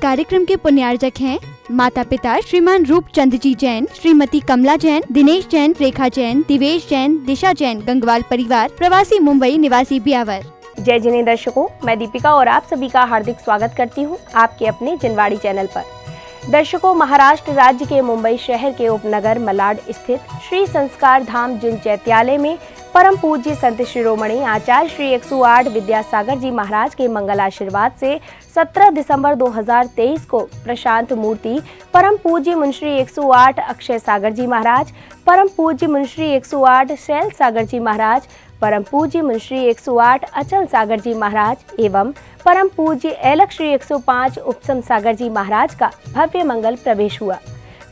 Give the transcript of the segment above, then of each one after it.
कार्यक्रम के पुण्यार्जक हैं माता पिता श्रीमान रूपचंद जी जैन, श्रीमती कमला जैन, दिनेश जैन, रेखा जैन, दिवेश जैन, दिशा जैन, गंगवाल परिवार, प्रवासी मुंबई निवासी ब्यावर। जय जिने दर्शकों, मैं दीपिका और आप सभी का हार्दिक स्वागत करती हूं आपके अपने जिनवाड़ी चैनल पर। दर्शकों, महाराष्ट्र राज्य के मुंबई शहर के उपनगर मलाड स्थित श्री संस्कार धाम जिन चैत्यालय में परम पूज्य संत शिरोमणि आचार्य श्री 108 विद्यासागर जी महाराज के मंगल आशीर्वाद से 17 दिसंबर 2023 को प्रशांत मूर्ति परम पूज्य मुंशी 108 अक्षय सागर जी महाराज, परम पूज्य मुंशी 108 शैल सागर जी महाराज, परम पूज्य मुंशी 108 अचल सागर जी महाराज एवं परम पूज्य एलक श्री 105 उपसम सागर जी महाराज का भव्य मंगल प्रवेश हुआ।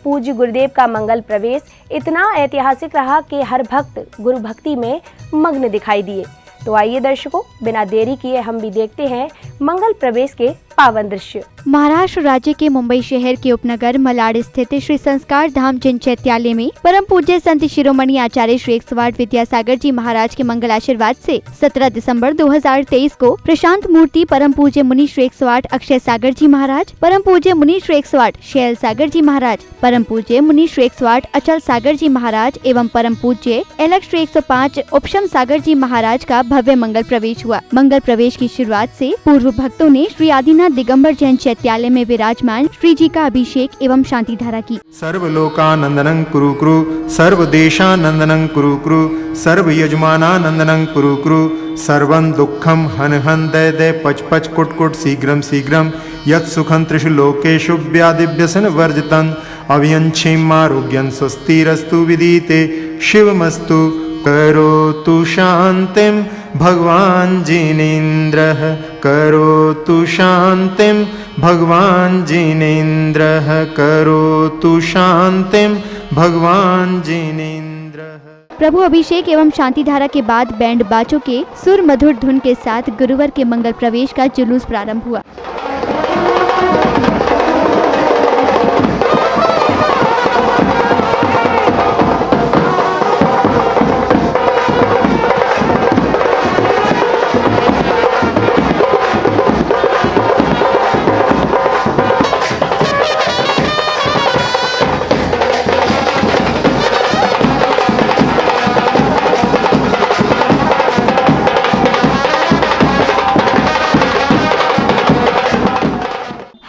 पूज्य गुरुदेव का मंगल प्रवेश इतना ऐतिहासिक रहा कि हर भक्त गुरु भक्ति में मग्न दिखाई दिए। तो आइए दर्शकों, बिना देरी किए हम भी देखते हैं मंगल प्रवेश के पावन दृश्य। महाराष्ट्र राज्य के मुंबई शहर के उपनगर मलाड स्थित श्री संस्कार धाम जिन चैत्यालय में परम पूज्य संत शिरोमणि आचार्य श्री 108 विद्यासागर जी महाराज के मंगल आशीर्वाद से 17 दिसंबर 2023 को प्रशांत मूर्ति परम पूज्य मुनि श्री 108 अक्षय सागर जी महाराज, परम पूज्य मुनि श्री 108 शैल सागर जी महाराज, परम पूज्य मुनि श्री 108 अचल सागर जी महाराज एवं परम पूज्य एलक श्री 105 उपशम सागर जी महाराज का भव्य मंगल प्रवेश हुआ। मंगल प्रवेश की शुरुआत से पूर्व भक्तों ने श्री आदिनाथ दिगंबर जैन चैत्यालय में विराजमान श्री जी का अभिषेक एवं शांति धारा की। सर्वलोकानंदनं कुरु कुरु, सर्वदेशानंदनं कुरु कुरु, सर्व यजमानानंदनं कुरु कुरु, सर्वं दुःखं हन हन दय दय पच पच कुट कुट शीघ्रं शीघ्रं, यत् सुखं त्रिषु लोकेषु व्याधिव्यसन वर्जितं, अभियञ्छेमारोग्यं स्वस्तिरस्तु विदिते शिवमस्तु, करोतु शान्तिं भगवान जिनेन्द्रः, करोतु शान्तिं भगवान जिनेन्द्रः, करोतु शान्तिं भगवान जिनेन्द्रः। प्रभु अभिषेक एवं शांति धारा के बाद बैंड बाजों के सुर मधुर धुन के साथ गुरुवार के मंगल प्रवेश का जुलूस प्रारंभ हुआ।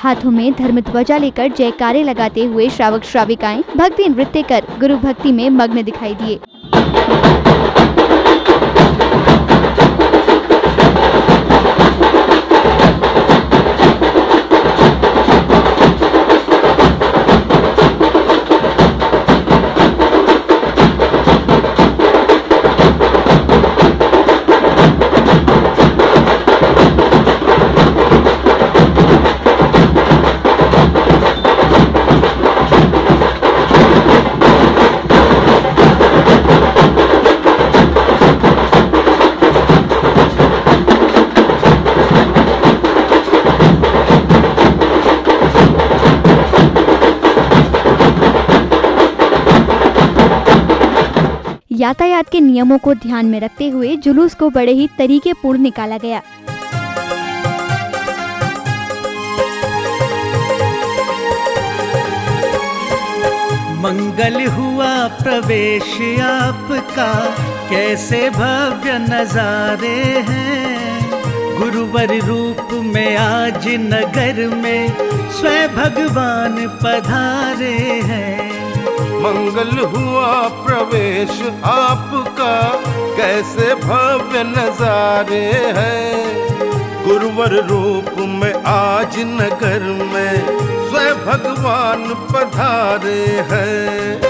हाथों में धर्म ध्वजा लेकर जयकारे लगाते हुए श्रावक श्राविकाएं भक्ति नृत्य कर गुरु भक्ति में मग्न दिखाई दिए। यातायात के नियमों को ध्यान में रखते हुए जुलूस को बड़े ही तरीके पूर्ण निकाला गया। मंगल हुआ प्रवेश आपका, कैसे भव्य नजारे हैं, गुरुवर रूप में आज नगर में स्वयं भगवान पधारे हैं। मंगल हुआ प्रवेश आपका, कैसे भव्य नजारे हैं, गुरुवर रूप में आज नगर में स्वयं भगवान पधारे हैं।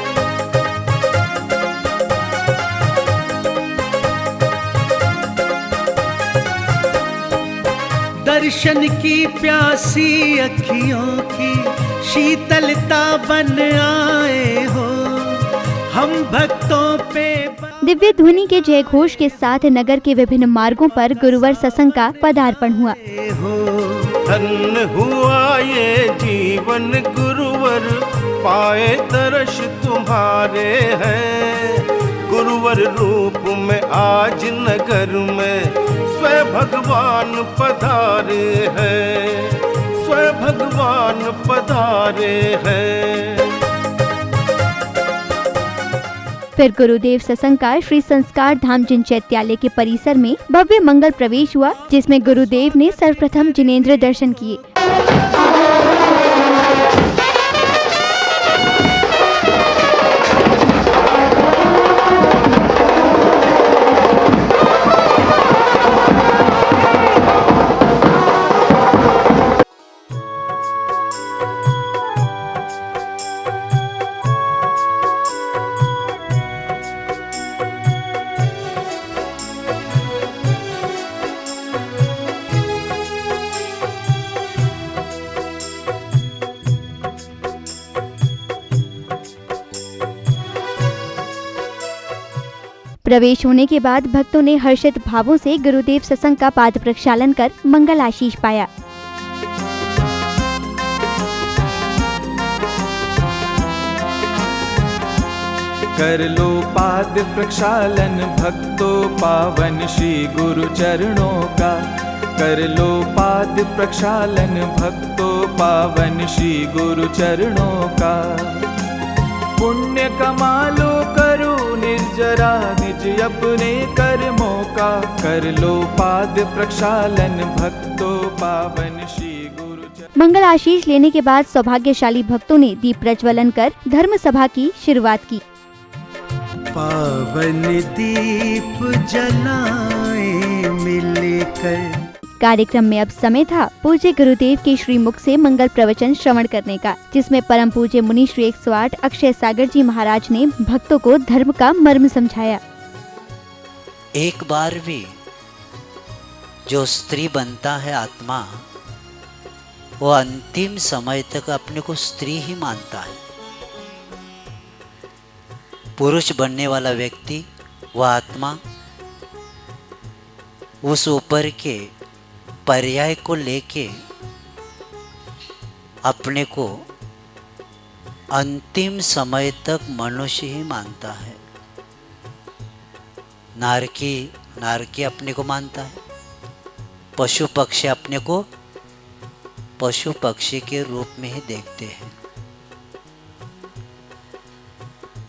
दर्शन की प्यासी अखियों की शीतलता बन आए हो, हम भक्तों पे। दिव्य ध्वनि के जय घोष के साथ नगर के विभिन्न मार्गों पर गुरुवार सत्संग का पदार्पण हुआ। धन्य हुआ ये जीवन गुरुवर, पाए दर्श तुम्हारे हैं, गुरुवर रूप में आज नगर में स्वयं भगवान पधारे हैं, स्वयं भगवान पधारे हैं। फिर गुरुदेव सत्संग का श्री संस्कार धाम जिनचैत्यालय के परिसर में भव्य मंगल प्रवेश हुआ, जिसमें गुरुदेव ने सर्वप्रथम जिनेंद्र दर्शन किए। प्रवेश होने के बाद भक्तों ने हर्षित भावों से गुरुदेव सत्संग का पाद प्रक्षालन कर मंगल आशीष पाया। कर लो पाद प्रक्षालन भक्तों पावन श्री गुरु चरणों का। कर लो पाद प्रक्षालन भक्तों पावन श्री गुरु चरणों का। पुण्य कमा लो करो निर्जरा निज अपने कर्मों का। कर लो पाद प्रक्षालन भक्तों पावन श्री गुरु। मंगल आशीष लेने के बाद सौभाग्यशाली भक्तों ने दीप प्रज्वलन कर धर्म सभा की शुरुआत की। पावन दीप जलाए मिलकर। कार्यक्रम में अब समय था पूज्य गुरुदेव के श्रीमुख से मंगल प्रवचन श्रवण करने का, जिसमें परम पूज्य मुनि श्री 108 अक्षय सागर जी महाराज ने भक्तों को धर्म का मर्म समझाया। एक बार भी जो स्त्री बनता है आत्मा, वो अंतिम समय तक अपने को स्त्री ही मानता है। पुरुष बनने वाला व्यक्ति, वह आत्मा उस ऊपर के पर्याय को लेके अपने को अंतिम समय तक मनुष्य ही मानता है। नारकी अपने को मानता है। पशु पक्षी अपने को पशु पक्षी के रूप में ही देखते हैं।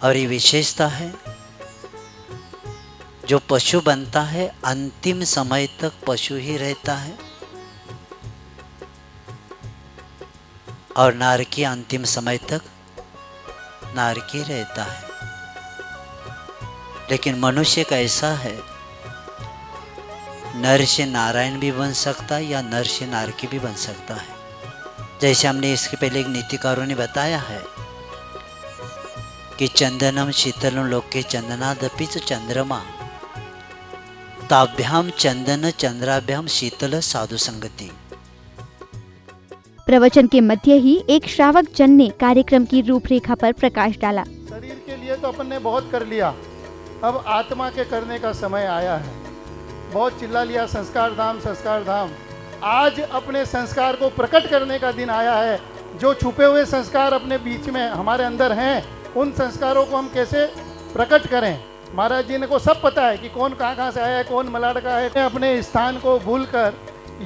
और ये विशेषता है, जो पशु बनता है अंतिम समय तक पशु ही रहता है, और नारकी अंतिम समय तक नारकी रहता है। लेकिन मनुष्य का ऐसा है, नर से नारायण भी बन सकता है या नर से नारकी भी बन सकता है। जैसे हमने इसके पहले एक नीतिकारों ने बताया है कि चंदनम शीतलम लोके चंदनादपि च चंद्रमा ताभ्याम चंदन चंद्राभ्याम शीतल साधु संगति। प्रवचन के मध्य ही एक श्रावक जन ने कार्यक्रम की रूपरेखा पर प्रकाश डाला। शरीर के लिए तो अपन ने बहुत कर लिया, अब आत्मा के करने का समय आया है। बहुत चिल्ला लिया संस्कार धाम संस्कार धाम। आज अपने संस्कार को प्रकट करने का दिन आया है। जो छुपे हुए संस्कार अपने बीच में हमारे अंदर हैं, उन संस्कारों को हम कैसे प्रकट करें। महाराज जी ने को सब पता है कि कौन कहाँ से आया है, कौन मलाड का है। अपने स्थान को भूलकर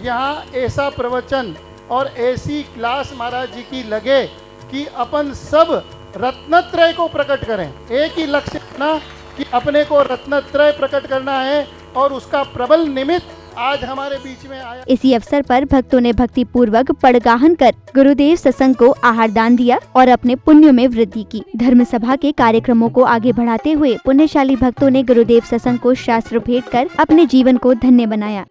यहाँ ऐसा प्रवचन और ऐसी क्लास महाराज जी की लगे कि अपन सब रत्नत्रय को प्रकट करें। एक ही लक्ष्य ना कि अपने को रत्नत्रय प्रकट करना है, और उसका प्रबल निमित्त आज हमारे बीच में आया। इसी अवसर पर भक्तों ने भक्ति पूर्वक पड़गाहन कर गुरुदेव सत्संग को आहार दान दिया और अपने पुण्यों में वृद्धि की। धर्म सभा के कार्यक्रमों को आगे बढ़ाते हुए पुण्यशाली भक्तों ने गुरुदेव सत्संग को शास्त्र भेंट कर अपने जीवन को धन्य बनाया।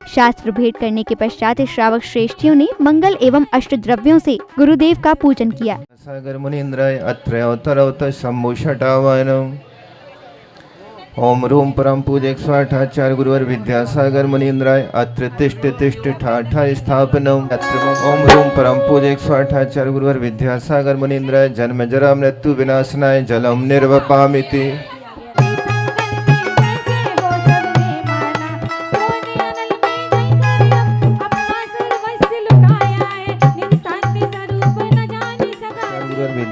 शास्त्र भेंट करने के पश्चात श्रावक श्रेष्ठियों ने मंगल एवं अष्ट द्रव्यों से गुरुदेव का पूजन किया। सागर मुनीन्द्राय अत्रयोत्तरौत सम्मुषटावानम। ओम रूम परम पूज्य 108 आचार्य गुरुवर विद्यासागर मुनीन्द्राय अत्र तिष्ठ तिष्ठ ठाठा स्थापनम। ओम रूम परम पूज्य 108 आचार्य गुरुवर विद्यासागर मुनीन्द्राय जन्म जरा मृत्यु विनाशनाय जलम निर्वपामिति।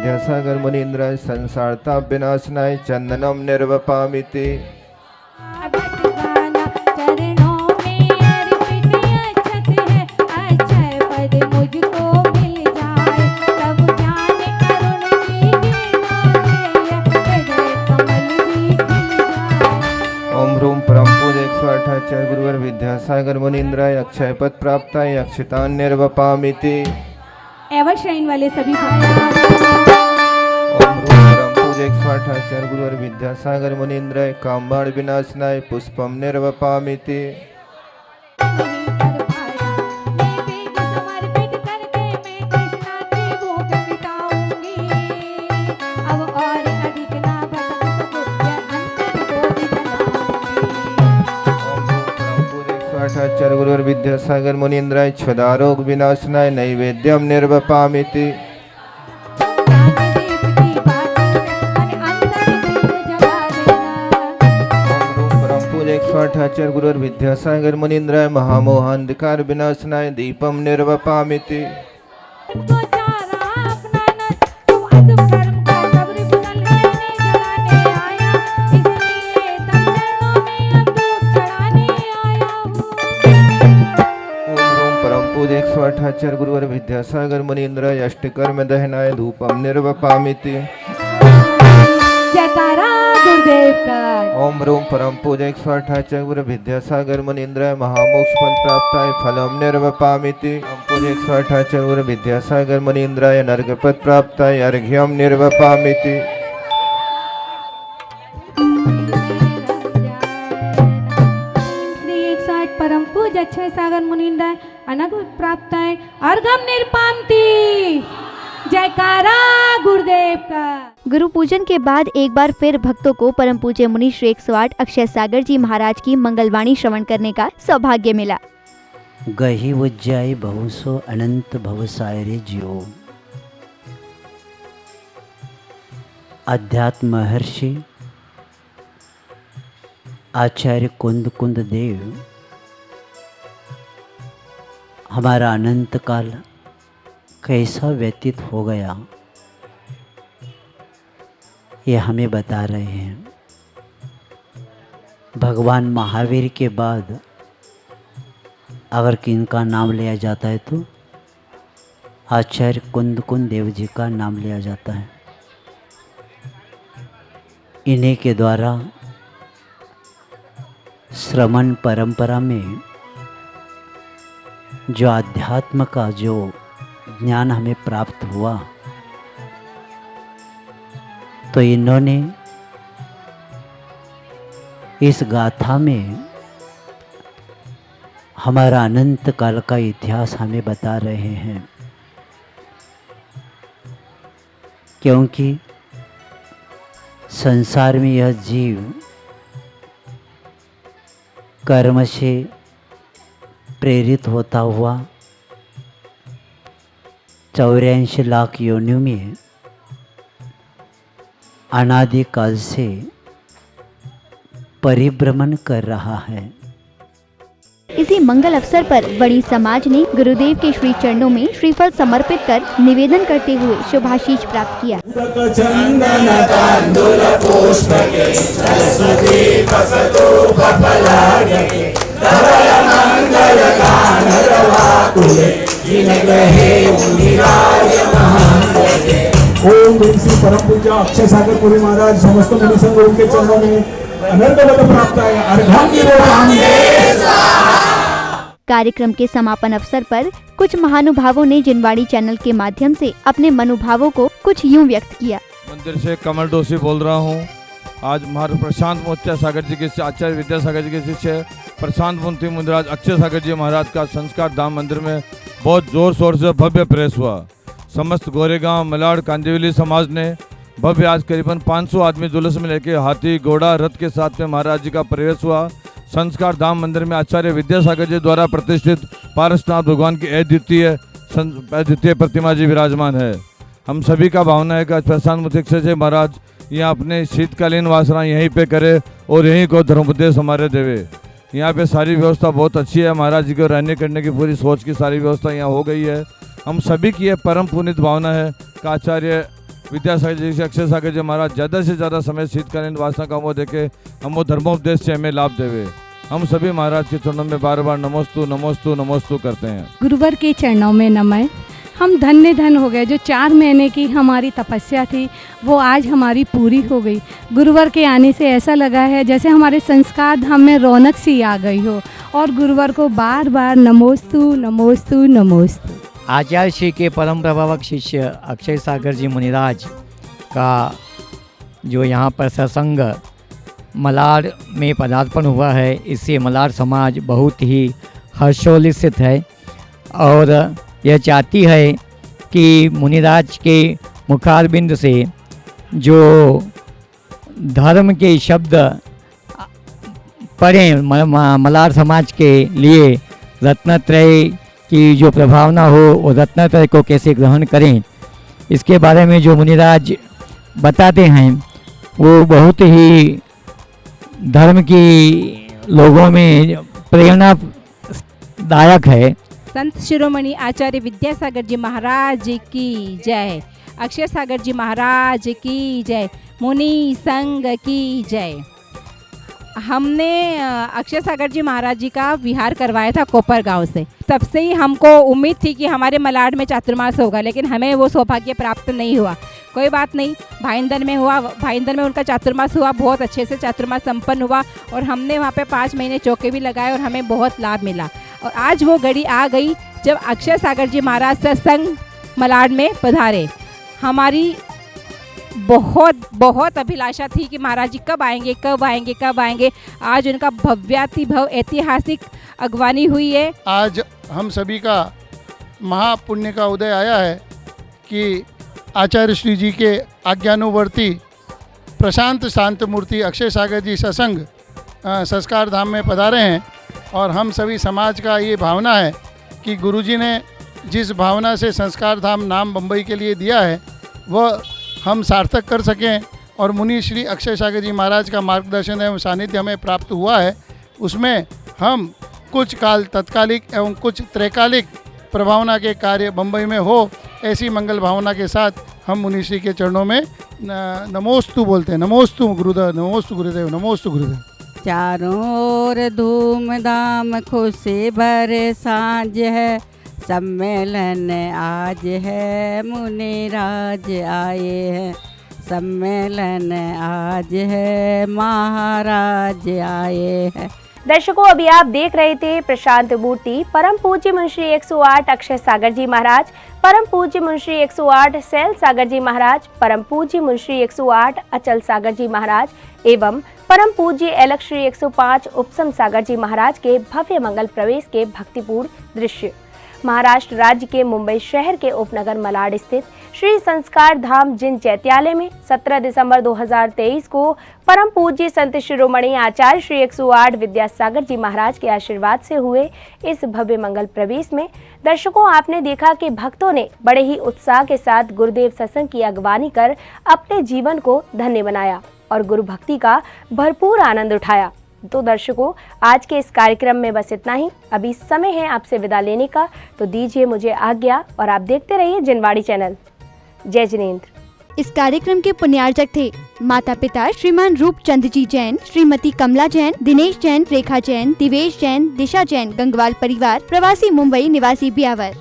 विद्यासागर मुनीन्द्राय संसारताप विनाशनाय चंदनम निर्वपामिति। ओम रूम परम पूज्य 108 आचार्य गुरुवर विद्यासागर मुनीन्द्राय अक्षय पद प्राप्ताय अक्षतान निर्वपामिति। एवर श्रेणी वाले सभी ओम रूम परम पूज्य 108 आचार्य गुरुवर विद्यासागर मुनीन्द्राय कामबाण विनाशनाय पुष्पम निर्वपामिति। आचार्य गुरुवर विद्यासागर मुनीन्द्राय क्षुधारोग विनाशनाय नैवेद्यम निर्वपामिति। परम पूज्य 108 आचार्य गुरुवर विद्यासागर मुनीन्द्राय महामोहांधकार विनाशनाय दीपम निर्वपामिति। पूज्य 108 आचार्य गुरुवर विद्यासागर मुनीन्द्राय अष्टकर्म दहनाय धूपम निर्वपामिति। जयकारा गुरुदेव का। ओम रूम परम पूज्य 108 आचार्य गुरु विद्यासागर मुनीन्द्राय महामोक्ष फल प्राप्ताय फलम निर्वपामिति। ओम पूज्य 108 आचार्य गुरु विद्यासागर मुनीन्द्राय नरकपद प्राप्ताय अर्घ्यम निर्वपामिति। 108 परम पूज्य अक्षय सागर मुनीन्द्राय अनग प्राप्ताय अर्घम निर्पामति। जयकारा गुरुदेव का। गुरु पूजन के बाद एक बार फिर भक्तों को परम पूज्य मुनि श्री 108 अक्षय सागर जी महाराज की मंगलवाणी श्रवण करने का सौभाग्य मिला। गही उज्जाई बहुसो अनंत भवसायरे जियो। अध्यात्म महर्षि आचार्य कुंद कुंद देव हमारा अनंत काल कैसा व्यतीत हो गया ये हमें बता रहे हैं। भगवान महावीर के बाद अगर किनका नाम लिया जाता है तो आचार्य कुंद कुंद देव जी का नाम लिया जाता है। इन्हीं के द्वारा श्रमण परंपरा में जो आध्यात्म का जो ज्ञान हमें प्राप्त हुआ तो इन्होंने इस गाथा में हमारा अनंत काल का इतिहास हमें बता रहे हैं। क्योंकि संसार में यह जीव कर्म से प्रेरित होता हुआ 84 लाख योनियों में अनादिकाल से परिभ्रमण कर रहा है। इसी मंगल अवसर पर वणी समाज ने गुरुदेव के श्री चरणों में श्रीफल समर्पित कर निवेदन करते हुए शुभाशीष प्राप्त किया। ओम श्री परम पूज्य अक्षय सागर पुरी महाराज समस्त मुनि संघ के चरणों में अनर्गल प्राप्त है। कार्यक्रम के समापन अवसर पर कुछ महानुभावों ने जिनवाड़ी चैनल के माध्यम से अपने मनोभावों को कुछ यूं व्यक्त किया। मंदिर से कमल डोसी बोल रहा हूँ। आज महाराज प्रशांत मोत्या सागर जी के आचार्य विद्यासागर जी के शिष्य प्रशांत मुंती मुंदराज अक्षय सागर जी महाराज का संस्कार धाम मंदिर में बहुत जोर शोर से भव्य प्रवेश हुआ। समस्त गोरेगांव मलाड़ कांदिवली समाज ने भव्य आज करीबन 500 आदमी जुलूस में लेके हाथी घोड़ा रथ के साथ में महाराज जी का प्रवेश हुआ। संस्कार धाम मंदिर में आचार्य विद्यासागर जी द्वारा प्रतिष्ठित पारसनाथ भगवान की अद्वितीय प्रतिमा जी विराजमान है। हम सभी का भावना है कि प्रशांत मुंती जी महाराज यहाँ अपने शीतकालीन वासना यहीं पे करे और यहीं को धर्मोपदेश हमारे देवे। यहाँ पे सारी व्यवस्था बहुत अच्छी है। महाराज जी को रहने करने की पूरी सोच की सारी व्यवस्था यहाँ हो गई है। हम सभी की यह परम पुनीत भावना है कि आचार्य विद्यासागर जी से अक्षय सागर जी महाराज ज़्यादा से ज़्यादा समय सिद्ध करें, वासना का मोह देके हम वो धर्मोपदेश से हमें लाभ देवे। हम सभी महाराज के चरणों में बार बार नमोस्तु नमोस्तु नमोस्तु करते हैं। गुरुवर के चरणों में नमः। हम धन्य धन हो गए, जो 4 महीने की हमारी तपस्या थी वो आज हमारी पूरी हो गई। गुरुवर के आने से ऐसा लगा है जैसे हमारे संस्कार धाम में रौनक सी आ गई हो, और गुरुवर को बार बार नमोस्तु नमोस्तु नमोस्तु। आचार्य श्री के परम प्रभावक शिष्य अक्षय सागर जी मुनिराज का जो यहाँ पर सत्संग मलाड में पदार्पण हुआ है, इससे मलाड समाज बहुत ही हर्षोल्लसित है और यह चाहती है कि मुनिराज के मुखारबिंद से जो धर्म के शब्द पढ़ें मलाड समाज के लिए, रत्नत्रय की जो प्रभावना हो वो रत्नत्रय को कैसे ग्रहण करें, इसके बारे में जो मुनिराज बताते हैं वो बहुत ही धर्म की लोगों में प्रेरणादायक है। संत शिरोमणि आचार्य विद्यासागर जी महाराज की जय, अक्षय सागर जी महाराज की जय, मुनि संघ की जय। हमने अक्षय सागर जी महाराज जी का विहार करवाया था कोपर गांव से। तब से ही हमको उम्मीद थी कि हमारे मलाड में चातुर्मास होगा, लेकिन हमें वो सौभाग्य प्राप्त नहीं हुआ। कोई बात नहीं, भाईंदर में हुआ, भाईंदर में उनका चातुर्मास हुआ, बहुत अच्छे से चातुर्मास संपन्न हुआ और हमने वहाँ पे 5 महीने चौके भी लगाए और हमें बहुत लाभ मिला। और आज वो घड़ी आ गई जब अक्षय सागर जी महाराज सत्संग मलाड में पधारे। हमारी बहुत अभिलाषा थी कि महाराज जी कब आएंगे कब आएंगे कब आएंगे। आज उनका भव्यातिभव ऐतिहासिक अगवानी हुई है। आज हम सभी का महापुण्य का उदय आया है कि आचार्य श्री जी के आज्ञानुवर्ती प्रशांत शांत मूर्ति अक्षय सागर जी सत्संग संस्कार धाम में पधारे हैं। और हम सभी समाज का ये भावना है कि गुरुजी ने जिस भावना से संस्कार धाम नाम बम्बई के लिए दिया है वह हम सार्थक कर सकें। और मुनि श्री अक्षय सागर जी महाराज का मार्गदर्शन एवं सानिध्य हमें प्राप्त हुआ है, उसमें हम कुछ काल तत्कालिक एवं कुछ त्रैकालिक प्रभावना के कार्य बम्बई में हो, ऐसी मंगल भावना के साथ हम मुनि श्री के चरणों में नमोस्तु बोलते हैं। नमोस्तु गुरुदेव, नमोस्तु गुरुदेव, नमोस्तु गुरुदेव। चारों ओर धूमधाम खुशी भरे सांझ है, सम्मेलन आज है मुनिराज आए हैं, सम्मेलन आज है महाराज आए हैं। दर्शकों, अभी आप देख रहे थे प्रशांत मूर्ति परम पूज्य मुंशी 108 अक्षय सागर जी महाराज, परम पूज्य मुंशी 108 सैल सागर जी महाराज, परम पूज्य मुंशी 108 अचल सागर जी महाराज एवं परम पूज्य एलक श्री 105 उपसम सागर जी महाराज के भव्य मंगल प्रवेश के भक्तिपूर्ण दृश्य। महाराष्ट्र राज्य के मुंबई शहर के उपनगर मलाड स्थित श्री संस्कार धाम जिन चैत्यालय में 17 दिसंबर 2023 को परम पूज्य संत शिरोमणि आचार्य श्री 108 विद्यासागर जी महाराज के आशीर्वाद से हुए इस भव्य मंगल प्रवेश में दर्शकों, आपने देखा कि भक्तों ने बड़े ही उत्साह के साथ गुरुदेव सत्संग की अगवानी कर अपने जीवन को धन्य बनाया और गुरु भक्ति का भरपूर आनंद उठाया। तो दर्शकों, आज के इस कार्यक्रम में बस इतना ही। अभी समय है आपसे विदा लेने का, तो दीजिए मुझे आज्ञा और आप देखते रहिए जिनवाड़ी चैनल। जय जिनेंद्र। इस कार्यक्रम के पुण्यार्चक थे माता पिता श्रीमान रूपचंद जी जैन, श्रीमती कमला जैन, दिनेश जैन, रेखा जैन, दिवेश जैन, दिशा जैन, गंगवाल परिवार, प्रवासी मुंबई निवासी ब्यावर।